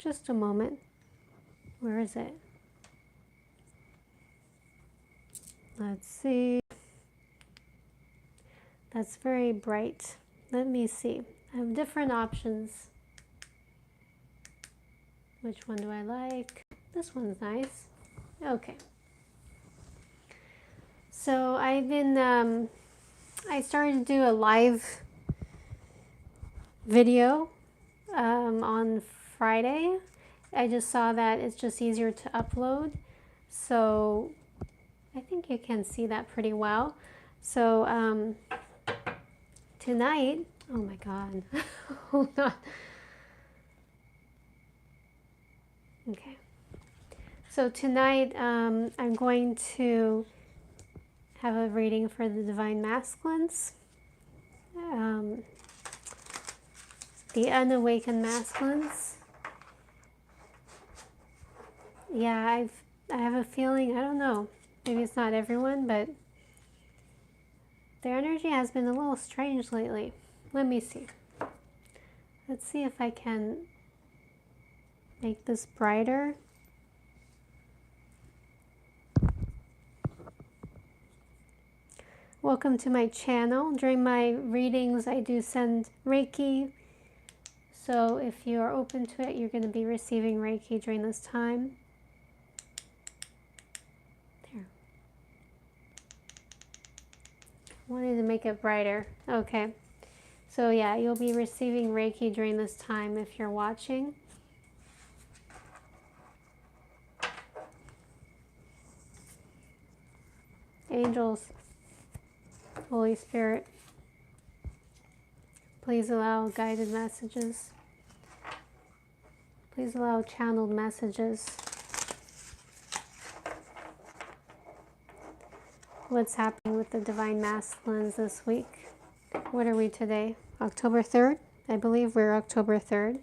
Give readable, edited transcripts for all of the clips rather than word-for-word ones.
Just a moment. Where is it? Let's see. That's very bright. Let me see. I have different options. Which one do I like? This one's nice. Okay. So I've been, I started to do a live video on Friday. I just saw that it's just easier to upload. So I think you can see that pretty well. So tonight, oh my God, hold on. Okay. So tonight I'm going to have a reading for the Divine Masculines, the unawakened masculines. Yeah, I have a feeling, I don't know, maybe it's not everyone, but their energy has been a little strange lately. Let me see. Let's see if I can make this brighter. Welcome to my channel. During my readings, I do send Reiki. So if you are open to it, you're going to be receiving Reiki during this time. There. I wanted to make it brighter. Okay. So yeah, you'll be receiving Reiki during this time if you're watching. Angels, Holy Spirit, please allow guided messages. Please allow channeled messages. What's happening with the Divine Masculines this week? What are we today? October 3rd? I believe we're October 3rd.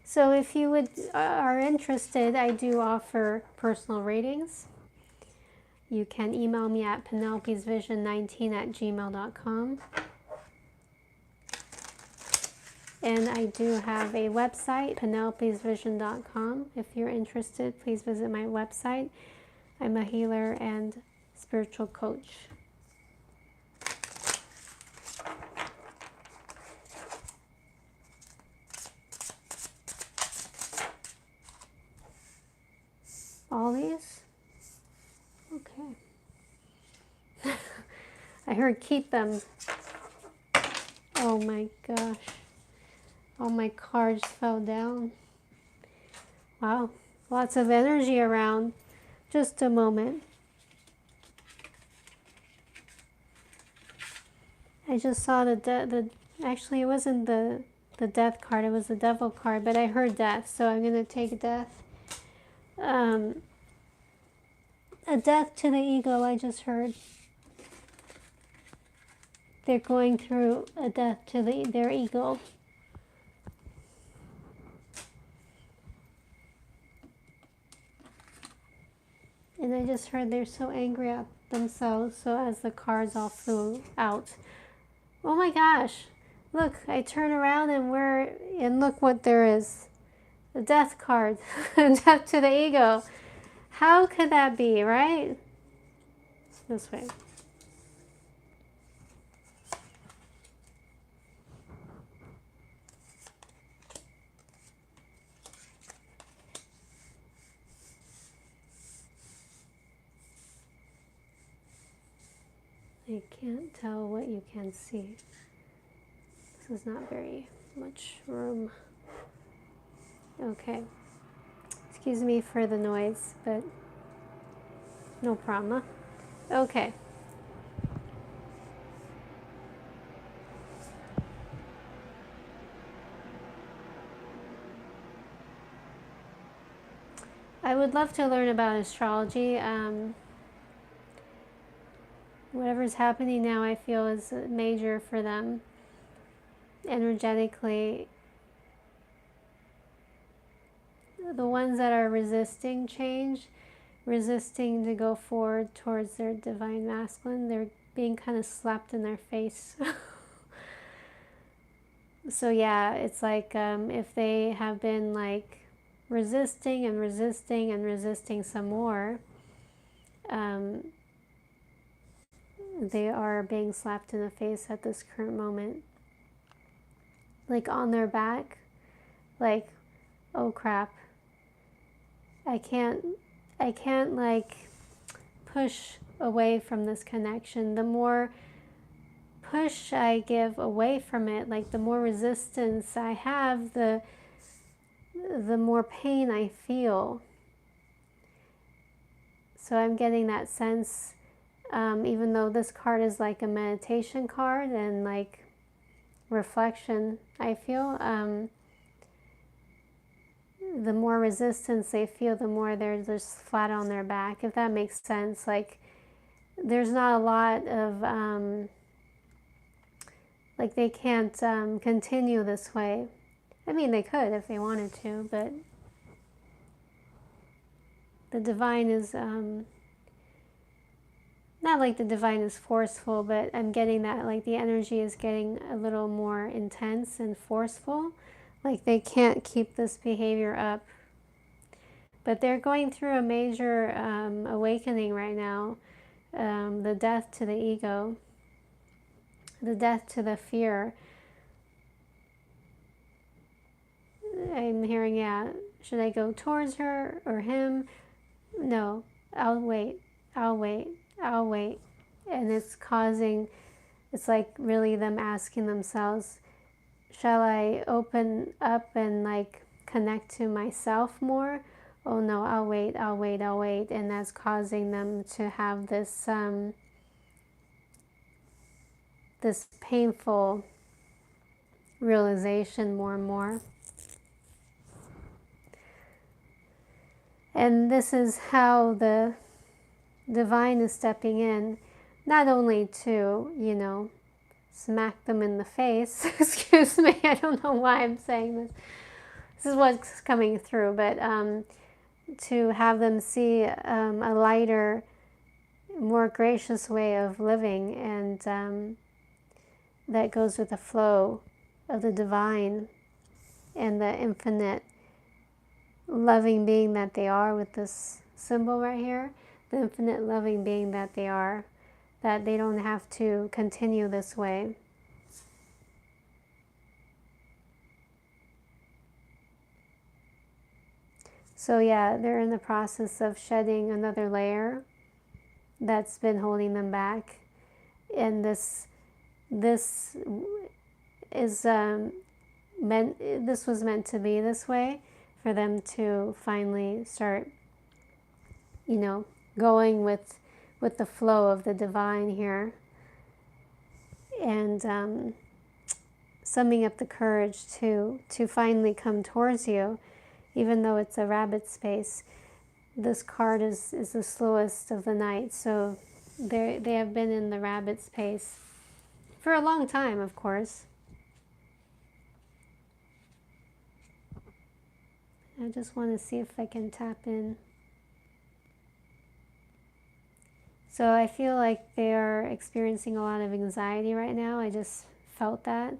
So if you are interested, I do offer personal readings. You can email me at penelopesvision19@gmail.com. And I do have a website, penelopesvision.com. If you're interested, please visit my website. I'm a healer and spiritual coach. All these? Okay. I heard keep them. Oh my gosh. All my cards fell down. Wow. Lots of energy around. Just a moment. I just saw actually it wasn't the death card, it was the devil card, but I heard death, so I'm going to take death. A death to the ego, I just heard. They're going through a death to their ego. And I just heard they're so angry at themselves, so as the cards all flew out. Oh my gosh, look, I turn around and look what there is. The death card, death to the ego. How could that be, right? This way. I can't tell what you can see. This is not very much room. Okay. Excuse me for the noise, but no problem. Okay. I would love to learn about astrology. Whatever's happening now, I feel is major for them energetically. the ones that are resisting change, resisting to go forward towards their divine masculine, they're being kind of slapped in their face. So yeah, it's like if they have been like resisting and resisting and resisting some more, they are being slapped in the face at this current moment. Like on their back, like, oh crap, I can't like push away from this connection. The more push I give away from it, like the more resistance I have, the more pain I feel. So I'm getting that sense, even though this card is like a meditation card and like reflection, I feel, the more resistance they feel, the more they're just flat on their back, if that makes sense. Like there's not a lot of, like they can't continue this way. I mean, they could if they wanted to, but the divine is, not like the divine is forceful, but I'm getting that like the energy is getting a little more intense and forceful. Like they can't keep this behavior up. But they're going through a major awakening right now. The death to the ego, the death to the fear. I'm hearing, yeah, should I go towards her or him? No, I'll wait, I'll wait, I'll wait. And it's causing, it's like really them asking themselves, shall I open up and like connect to myself more? Oh no, I'll wait, I'll wait, I'll wait. And that's causing them to have this this painful realization more and more. And this is how the divine is stepping in, not only to, you know, smack them in the face, excuse me, I don't know why I'm saying this. This is what's coming through, but to have them see a lighter, more gracious way of living, and that goes with the flow of the divine and the infinite loving being that they are, with this symbol right here, the infinite loving being that they are, that they don't have to continue this way. So yeah, they're in the process of shedding another layer that's been holding them back, and this is this was meant to be this way, for them to finally start, you know, going with the flow of the divine here, and summing up the courage to finally come towards you, even though it's a rabbit space. This card is the slowest of the night, so they have been in the rabbit space for a long time, of course. I just want to see if I can tap in. So I feel like they are experiencing a lot of anxiety right now. I just felt that.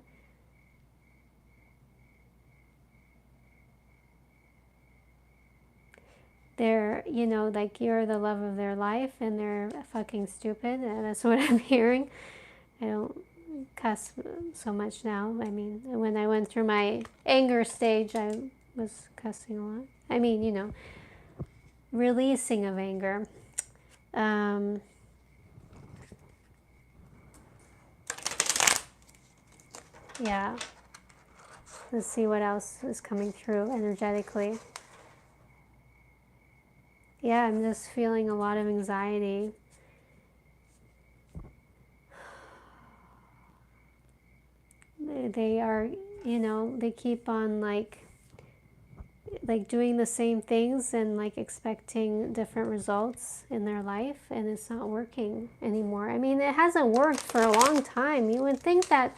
They're, you know, like you're the love of their life and they're fucking stupid. That's what I'm hearing. I don't cuss so much now. I mean, when I went through my anger stage, I was cussing a lot. I mean, you know, releasing of anger. Yeah. Let's see what else is coming through energetically. Yeah, I'm just feeling a lot of anxiety. They are, you know, they keep on like doing the same things and like expecting different results in their life, and it's not working anymore. I mean, it hasn't worked for a long time. You would think that,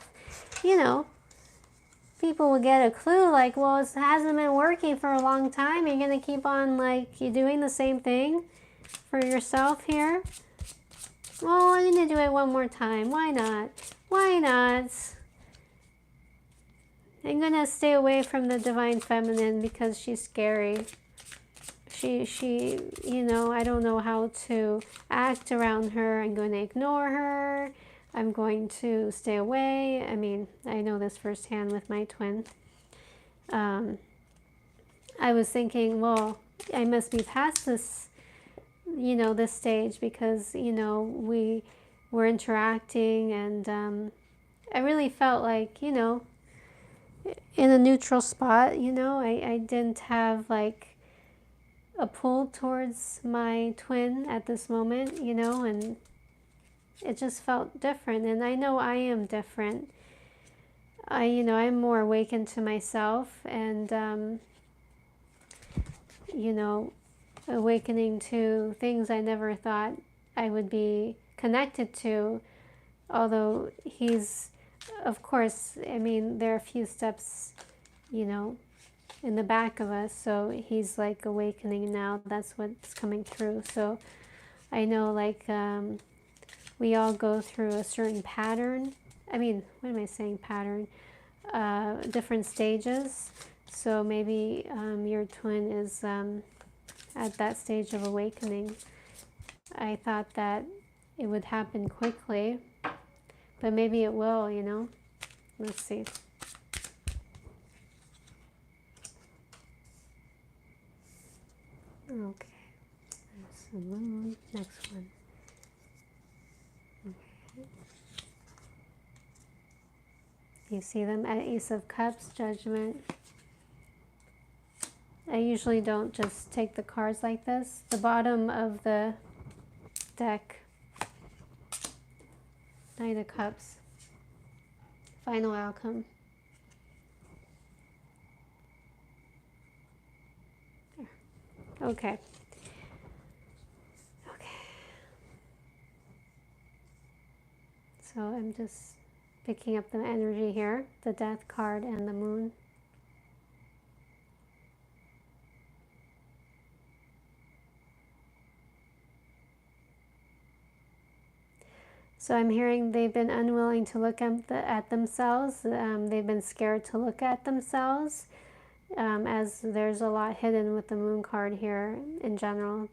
you know, people will get a clue, like, well, it hasn't been working for a long time. You're going to keep on, like, you doing the same thing for yourself here. Well, I'm going to do it one more time. Why not? Why not? I'm going to stay away from the divine feminine because she's scary. She, you know, I don't know how to act around her. I'm going to ignore her. I'm going to stay away. I mean, I know this firsthand with my twin. I was thinking, well, I must be past this, you know, this stage because, you know, we were interacting and I really felt like, you know, in a neutral spot, you know, I didn't have like a pull towards my twin at this moment, you know, and it just felt different. And I know I am different. You know, I'm more awakened to myself and, you know, awakening to things I never thought I would be connected to. Although he's, of course, I mean, there are a few steps, you know, in the back of us. So he's like awakening now. That's what's coming through. So I know like we all go through a certain pattern. I mean, what am I saying? Pattern. Different stages. So maybe your twin is at that stage of awakening. I thought that it would happen quickly, but maybe it will, you know. Let's see. Okay. There's the moon. Next one. Okay. You see them at Ace of Cups, Judgment. I usually don't just take the cards like this. The bottom of the deck, Knight of Cups, final outcome. There. Okay. Okay. So I'm just picking up the energy here, the Death card and the Moon. So I'm hearing they've been unwilling to look at themselves. They've been scared to look at themselves, as there's a lot hidden with the Moon card here in general,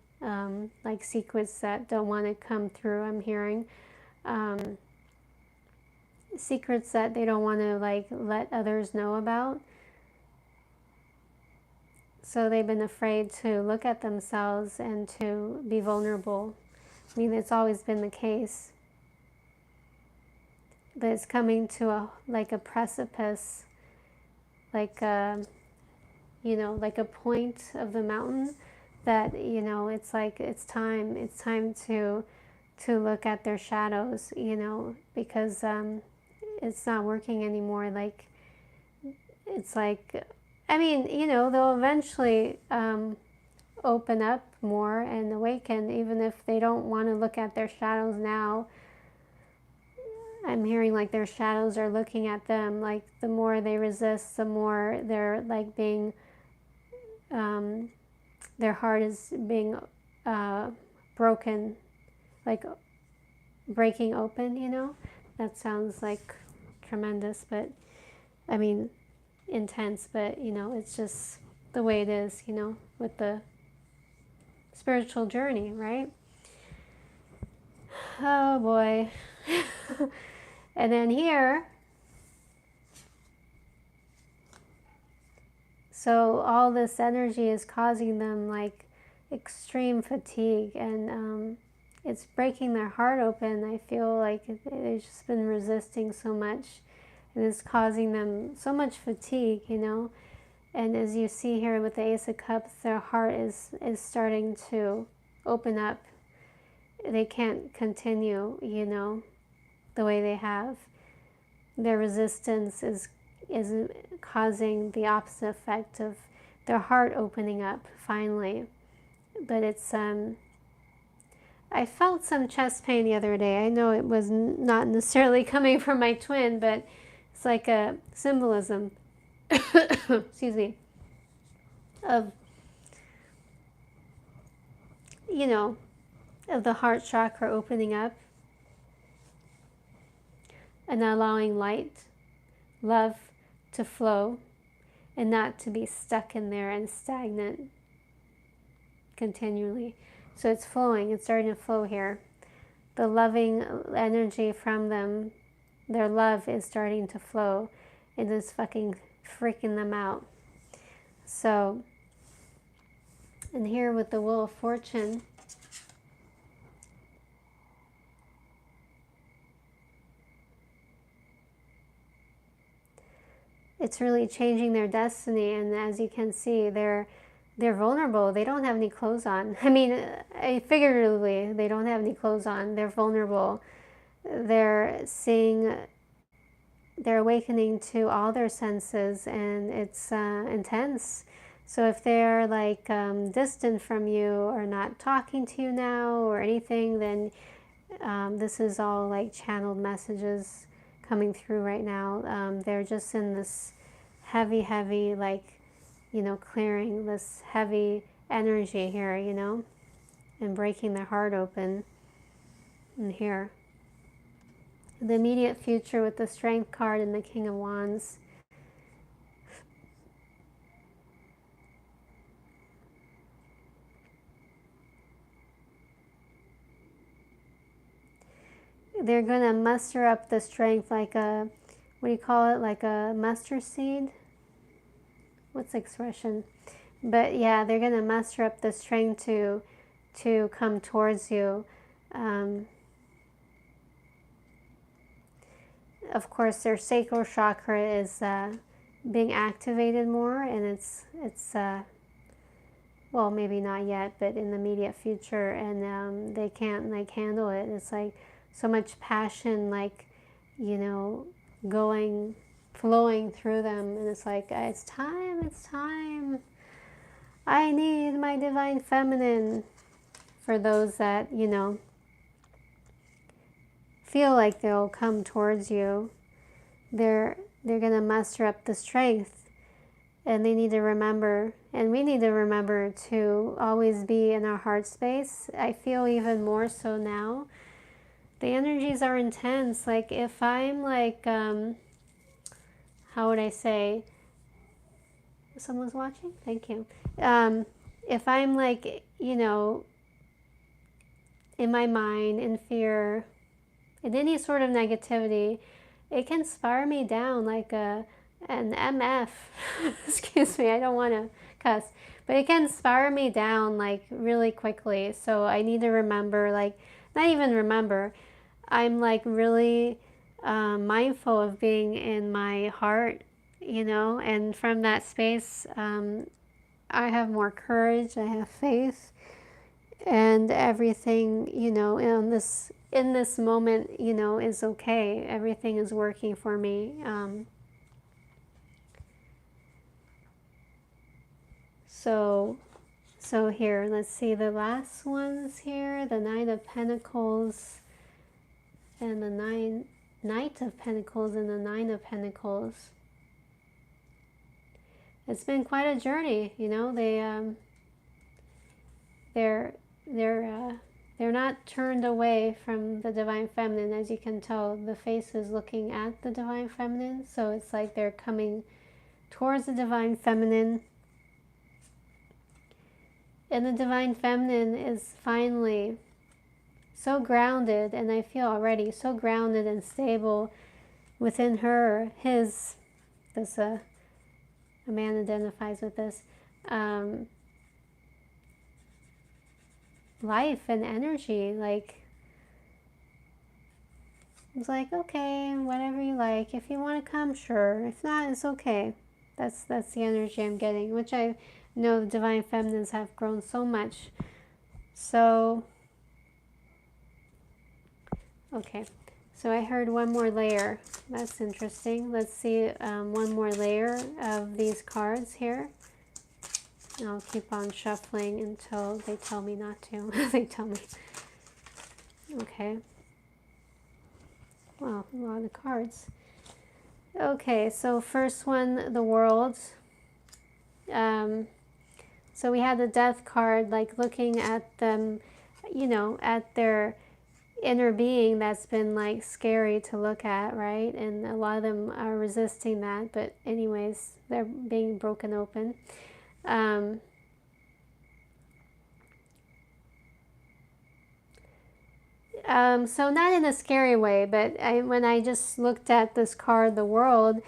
like secrets that don't want to come through. I'm hearing secrets that they don't want to like let others know about. So they've been afraid to look at themselves and to be vulnerable. I mean, it's always been the case. But it's coming to a precipice, like you know, like a point of the mountain that, you know, it's like it's time to look at their shadows, you know, because it's not working anymore. Like it's like, I mean, you know, they'll eventually open up more and awaken, even if they don't want to look at their shadows now. I'm hearing like their shadows are looking at them. Like the more they resist, the more they're like being, their heart is being broken, like breaking open, you know? That sounds like tremendous, but I mean, intense, but you know, it's just the way it is, you know, with the spiritual journey, right? Oh boy. And then here, so all this energy is causing them like extreme fatigue, and it's breaking their heart open. I feel like they've just been resisting so much, and it's causing them so much fatigue, you know. And as you see here with the Ace of Cups, their heart is starting to open up. They can't continue, you know, the way they have. Their resistance is causing the opposite effect of their heart opening up finally. But it's I felt some chest pain the other day. I know it was not necessarily coming from my twin, but it's like a symbolism. excuse me, of, you know, of the heart chakra opening up and allowing light, love to flow and not to be stuck in there and stagnant continually. So it's flowing, it's starting to flow here. The loving energy from them, their love is starting to flow and is fucking freaking them out. So, and here with the Wheel of Fortune, it's really changing their destiny. And as you can see, they're vulnerable. They don't have any clothes on. I mean, figuratively, they don't have any clothes on. They're vulnerable. They're seeing, they're awakening to all their senses, and it's intense. So if they're like distant from you or not talking to you now or anything, then this is all like channeled messages coming through right now. They're just in this heavy, heavy, like, you know, clearing this heavy energy here, you know, and breaking their heart open. And here, the immediate future with the Strength card and the King of Wands. They're going to muster up the strength like a, what do you call it, like a mustard seed? What's the expression? But yeah, they're going to muster up the strength to come towards you. Of course, their sacral chakra is being activated more, and it's well, maybe not yet, but in the immediate future, and they can't like handle it. It's like so much passion, like, you know, flowing through them, and it's like, it's time. I need my divine feminine. For those that, you know, feel like they'll come towards you, they're going to muster up the strength, and they need to remember, and we need to remember to always be in our heart space. I feel even more so now. The energies are intense. Like if I'm like, how would I say, someone's watching? Thank you. If I'm like, you know, in my mind, in fear, in any sort of negativity, it can spire me down like an MF. Excuse me, I don't want to cuss. But it can spire me down like really quickly. So I need to remember, like, not even remember, I'm like really mindful of being in my heart, you know, and from that space, I have more courage, I have faith, and everything, you know, in this moment, you know, is okay. Everything is working for me. So here, let's see the last ones here, the Knight of Pentacles and the Knight of Pentacles and the Nine of Pentacles. It's been quite a journey, you know. They're not turned away from the Divine Feminine. As you can tell, the face is looking at the Divine Feminine, so it's like they're coming towards the Divine Feminine. And the Divine Feminine is finally so grounded, and I feel already so grounded and stable within her, a man identifies with this, life and energy. Like, it's like, okay, whatever you like. If you want to come, sure. If not, it's okay. That's the energy I'm getting, which I know the Divine Feminines have grown so much. So, okay. So I heard one more layer. That's interesting. Let's see one more layer of these cards here. I'll keep on shuffling until they tell me not to. They tell me. Okay. Wow, a lot of cards. Okay, so first one, the world. So we had the death card, like looking at them, you know, at their inner being that's been like scary to look at, right? And a lot of them are resisting that, but anyways, they're being broken open. So not in a scary way, but when I just looked at this card, the world,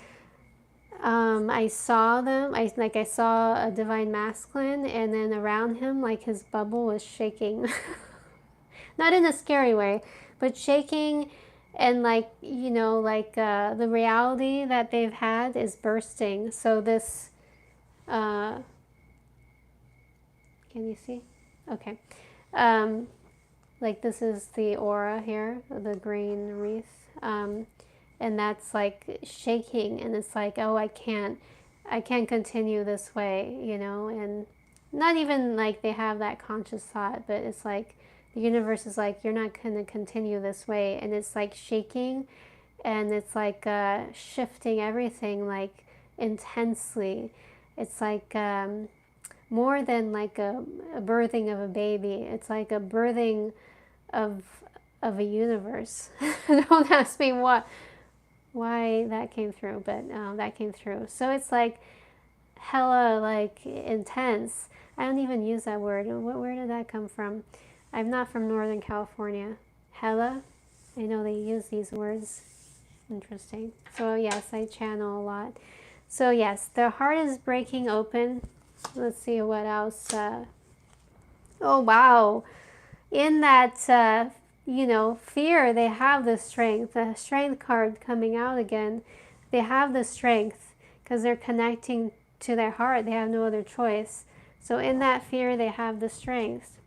I saw them. I saw a divine masculine, and then around him, like his bubble was shaking. Not in a scary way, but shaking, and like, you know, like the reality that they've had is bursting. So this, can you see? Okay. Like this is the aura here, the green wreath. And that's like shaking, and it's like, oh, I can't continue this way, you know. And not even like they have that conscious thought, but it's like the universe is like, you're not going to continue this way. And it's like shaking, and it's like shifting everything like intensely. It's like more than like a birthing of a baby. It's like a birthing of a universe. Don't ask me why that came through, but that came through. So it's like hella like intense. I don't even use that word. Where did that come from? I'm not from Northern California. Hella, I know they use these words. Interesting. So yes, I channel a lot. So yes, the heart is breaking open. Let's see what else. Oh wow. In that you know, fear, they have the strength card coming out again. They have the strength because they're connecting to their heart. They have no other choice. So in that fear, they have the strength.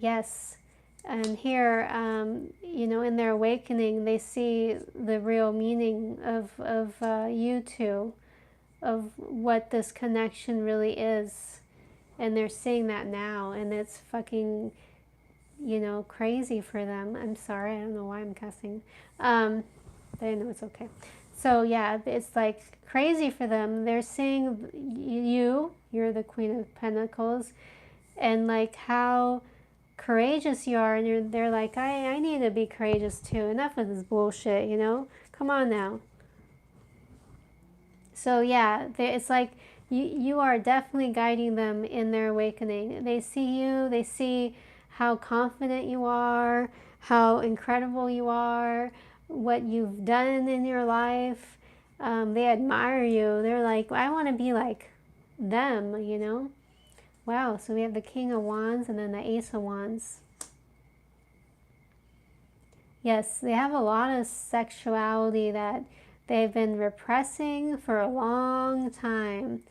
Yes. And here, you know, in their awakening, they see the real meaning of you two, of what this connection really is. And they're seeing that now, and it's fucking, you know, crazy for them. I'm sorry, I don't know why I'm cussing. But I know it's okay. So yeah, it's like crazy for them. They're seeing you're the Queen of Pentacles, and like how courageous you are, and they're like, I need to be courageous too. Enough of this bullshit, you know? Come on now. So yeah, it's like you are definitely guiding them in their awakening. They see you, they see how confident you are, how incredible you are, what you've done in your life. They admire you. They're like, I want to be like them, you know? Wow, so we have the King of Wands and then the Ace of Wands. Yes, they have a lot of sexuality that they've been repressing for a long time.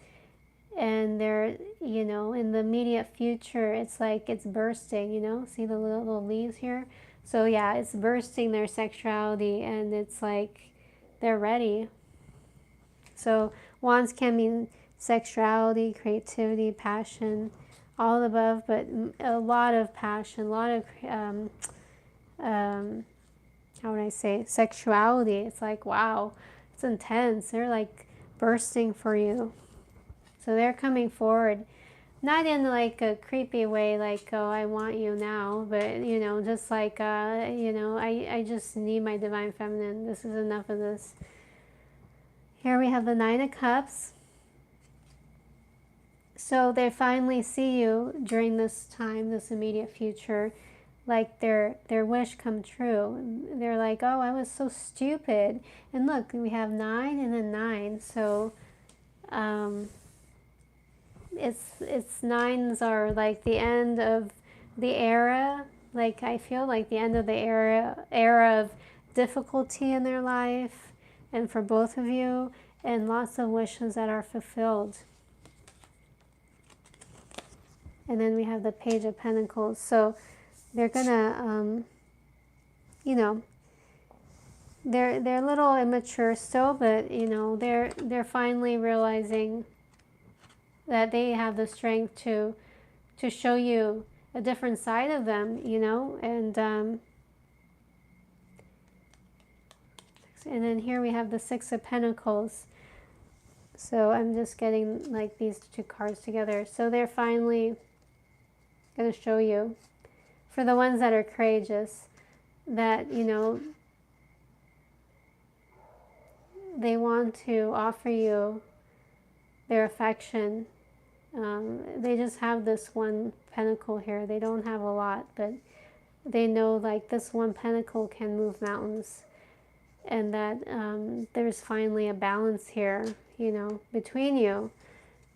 And they're, you know, in the immediate future, it's like it's bursting, you know? See the little leaves here? So yeah, it's bursting their sexuality, and it's like they're ready. So wands can mean sexuality, creativity, passion, all above, but a lot of passion, a lot of, how would I say, sexuality. It's like, wow, it's intense. They're like bursting for you. So they're coming forward, not in like a creepy way, like, oh, I want you now, but, you know, just like, you know, I just need my divine feminine. This is enough of this. Here we have the Nine of Cups. So they finally see you during this time, this immediate future, like their wish come true. They're like, oh, I was so stupid. And look, we have 9 and then 9. So it's nines are like the end of the era. Like I feel like the end of the era of difficulty in their life, and for both of you, and lots of wishes that are fulfilled. And then we have the Page of Pentacles. So they're gonna, you know, they're a little immature still, but you know, they're finally realizing that they have the strength to show you a different side of them, you know, and And then here we have the Six of Pentacles. So I'm just getting like these two cards together. So they're finally going to show you, for the ones that are courageous, that, you know, they want to offer you their affection. They just have this one pentacle here. They don't have a lot, but they know like this one pentacle can move mountains, and that there's finally a balance here, you know, between you.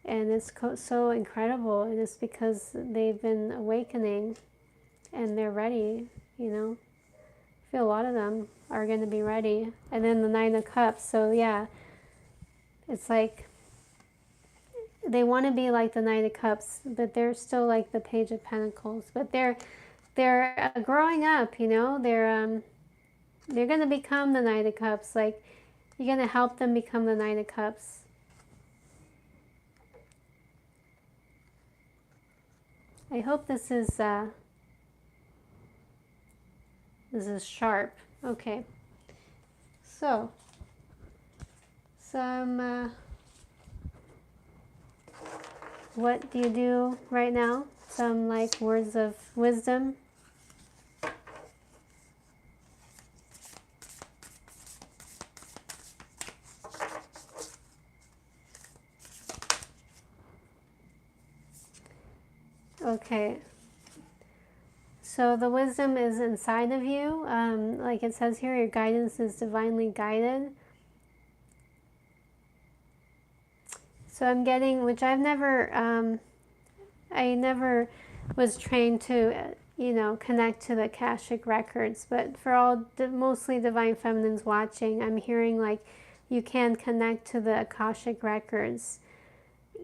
And it's so incredible, and it's because they've been awakening and they're ready, you know. I feel a lot of them are going to be ready. And then the Nine of Cups. So yeah, it's like they want to be like the Knight of Cups, but they're still like the Page of Pentacles. But they're growing up, you know. They're going to become the Knight of Cups. Like, you're going to help them become the Knight of Cups. I hope this is sharp. Okay. So, some what do you do right now? Some like words of wisdom. Okay. So the wisdom is inside of you. Like it says here, your guidance is divinely guided. So I'm getting, which I've never, I never was trained to, you know, connect to the Akashic records. But for all, mostly Divine Feminines watching, I'm hearing like you can connect to the Akashic records.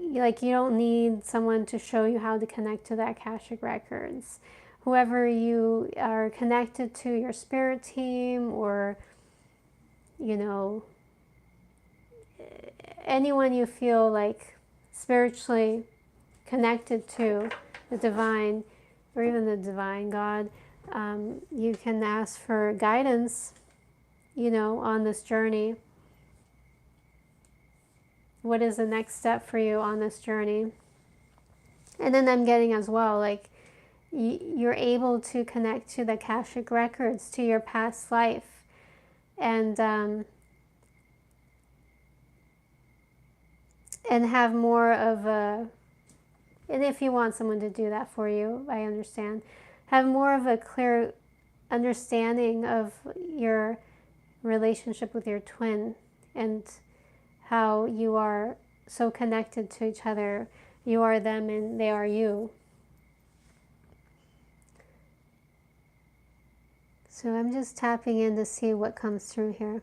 Like, you don't need someone to show you how to connect to the Akashic records. Whoever you are connected to, your spirit team, or, you know, anyone you feel like spiritually connected to, the divine, or even the divine God, you can ask for guidance, you know, on this journey. What is the next step for you on this journey? And then I'm getting as well, like, you're able to connect to the Akashic records, to your past life, and have more of a, and if you want someone to do that for you, I understand, have more of a clear understanding of your relationship with your twin, and how you are so connected to each other. You are them and they are you. So I'm just tapping in to see what comes through here.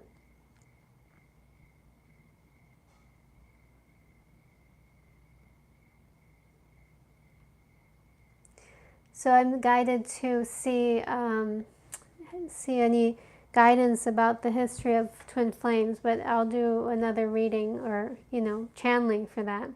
So I'm guided to see any guidance about the history of twin flames, but I'll do another reading, or, you know, channeling for that.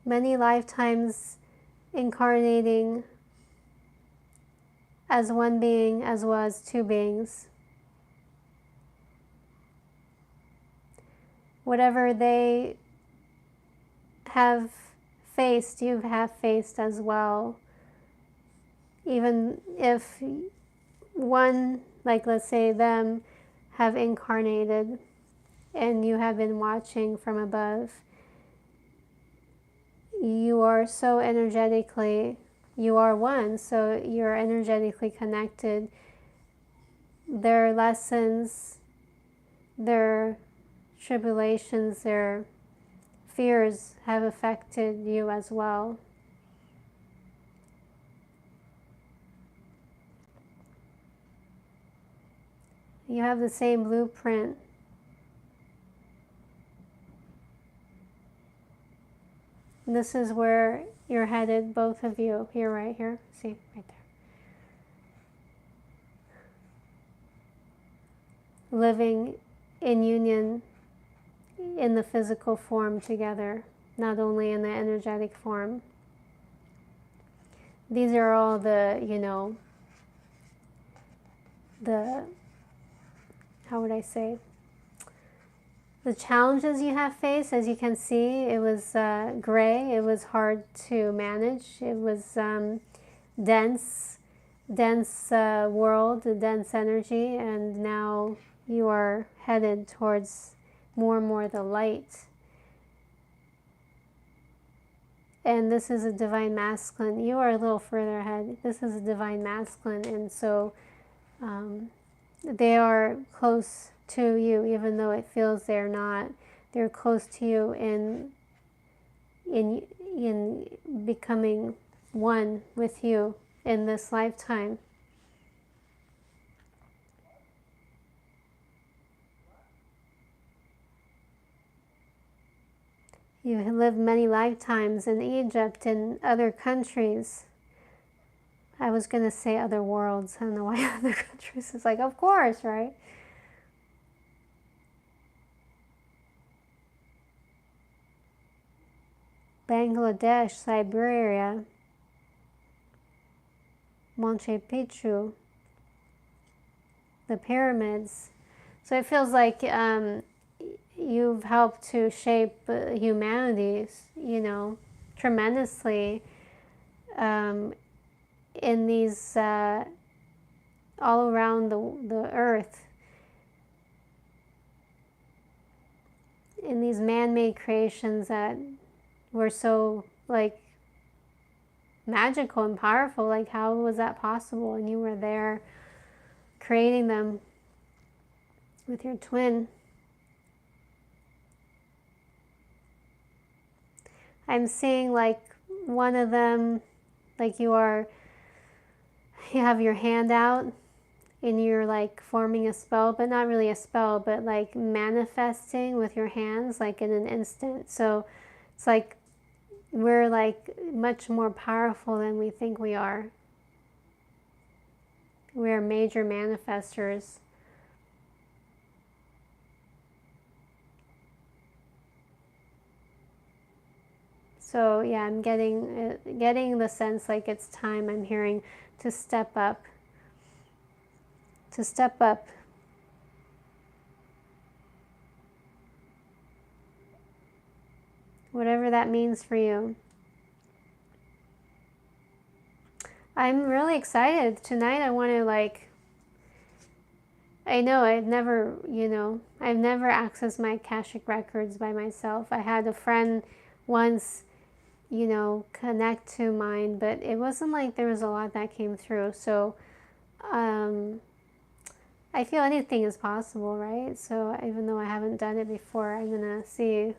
Many lifetimes incarnating as one being as well as two beings. Whatever they have faced, you have faced as well. Even if one, like let's say them, have incarnated and you have been watching from above, you are so energetically, you are one, so you're energetically connected. Their lessons, their tribulations, their fears have affected you as well. You have the same blueprint. And this is where you're headed, both of you. Here, right here. See, right there. Living in union in the physical form together, not only in the energetic form. These are all the, how would I say, the challenges you have faced. As you can see, it was gray, it was hard to manage, it was dense world, dense energy, and now you are headed towards more and more the light. And this is a divine masculine. You are a little further ahead. This is a divine masculine, and so they are close to you, even though it feels they're not. They're close to you in becoming one with you in this lifetime. You have lived many lifetimes in Egypt and other countries. I was going to say other worlds. I don't know why other countries. It's like, of course, right? Bangladesh, Siberia, Machu Picchu, the pyramids. So it feels like you've helped to shape humanity, tremendously in these all around the earth, in these man-made creations that were so magical and powerful. Like, how was that possible? And you were there creating them with your twin. I'm seeing one of them, you have your hand out and you're forming a spell, but not really a spell, but manifesting with your hands in an instant. So it's we're much more powerful than we think we are. We're major manifestors. So yeah, I'm getting the sense it's time. I'm hearing to step up. To step up. Whatever that means for you. I'm really excited. Tonight I want to I know I've never accessed my Akashic records by myself. I had a friend once, connect to mine, but it wasn't there was a lot that came through. So I feel anything is possible, right? So even though I haven't done it before, I'm going to see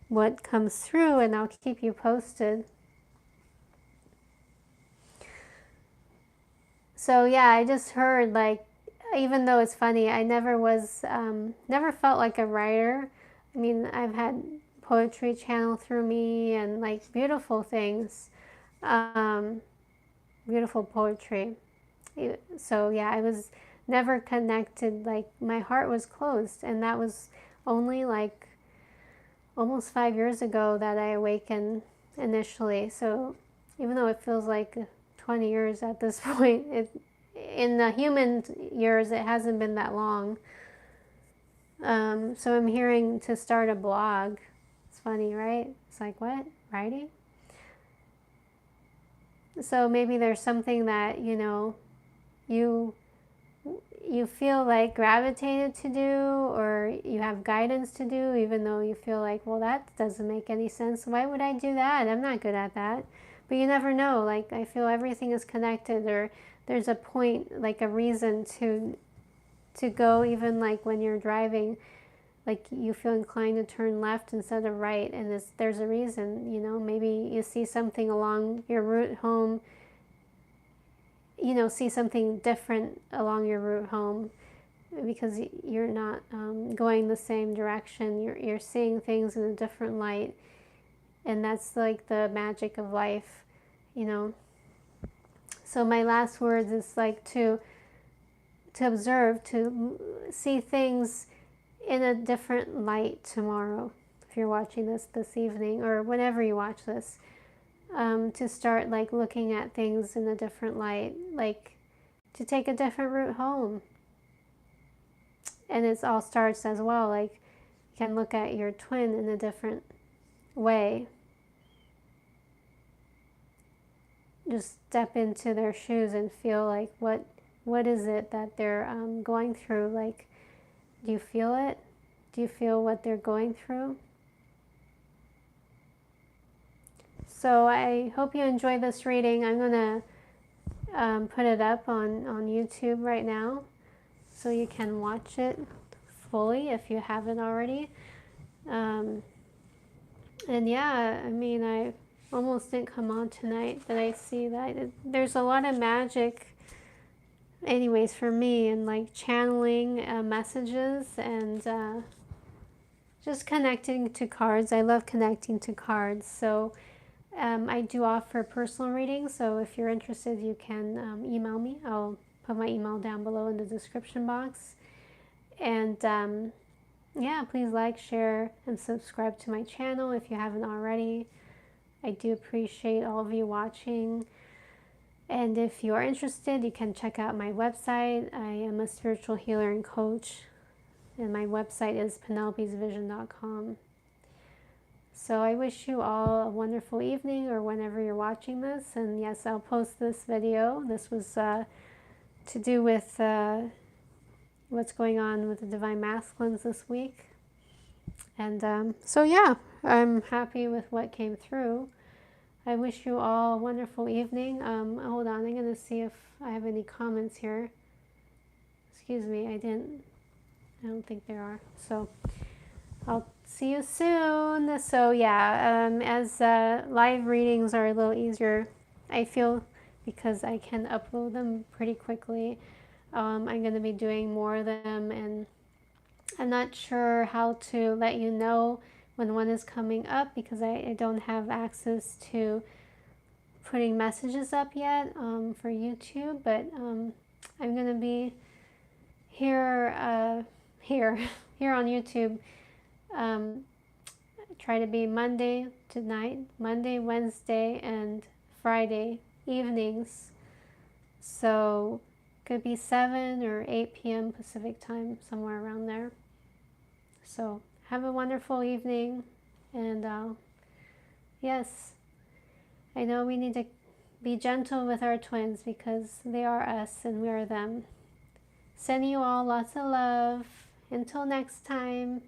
what comes through and I'll keep you posted. So yeah, I just heard even though it's funny, I never felt like a writer. I mean, I've had poetry channel through me and beautiful things, beautiful poetry. So yeah, I was never connected. My heart was closed, and that was only almost 5 years ago that I awakened initially. So even though it feels 20 years at this point, in the human years it hasn't been that long. So I'm hearing to start a blog. It's funny, right? It's what? Writing? So maybe there's something that you feel gravitated to do, or you have guidance to do, even though you feel well, that doesn't make any sense. Why would I do that? I'm not good at that. But you never know. I feel everything is connected, or there's a point, a reason to go, even when you're driving, you feel inclined to turn left instead of right, and there's a reason. Maybe you see something along your route home, see something different along your route home because you're not going the same direction. You're seeing things in a different light, and that's the magic of life, So my last words is to observe, to see things in a different light tomorrow, if you're watching this evening or whenever you watch this, to start like looking at things in a different light, like to take a different route home. And it all starts as well, like you can look at your twin in a different way. Just step into their shoes and feel like what is it that they're going through. Like, do you feel it? Do you feel what they're going through? So I hope you enjoyed this reading. I'm going to put it up on YouTube right now so you can watch it fully if you haven't already. And yeah, I mean, I almost didn't come on tonight, but I see that there's a lot of magic anyways for me, and like channeling messages and just connecting to cards. I love connecting to cards. So I do offer personal readings, so if you're interested you can email me. I'll put my email down below in the description box. And yeah, please like, share, and subscribe to my channel if you haven't already. I do appreciate all of you watching. And if you are interested, you can check out my website. I am a spiritual healer and coach, and my website is penelopesvision.com. So I wish you all a wonderful evening or whenever you're watching this. And yes, I'll post this video. This was to do with what's going on with the Divine Masculines this week. And so yeah, I'm happy with what came through. I wish you all a wonderful evening. Hold on, I'm going to see if I have any comments here. Excuse me, I don't think there are. So I'll see you soon. So yeah, as live readings are a little easier, I feel, because I can upload them pretty quickly. I'm going to be doing more of them, and I'm not sure how to let you know when one is coming up because I don't have access to putting messages up yet for YouTube, but I'm going to be here here on YouTube. Try to be Monday, Wednesday, and Friday evenings. So could be 7 or 8 p.m. Pacific time, somewhere around there. So have a wonderful evening, and yes, I know we need to be gentle with our twins because they are us and we are them. Sending you all lots of love. Until next time.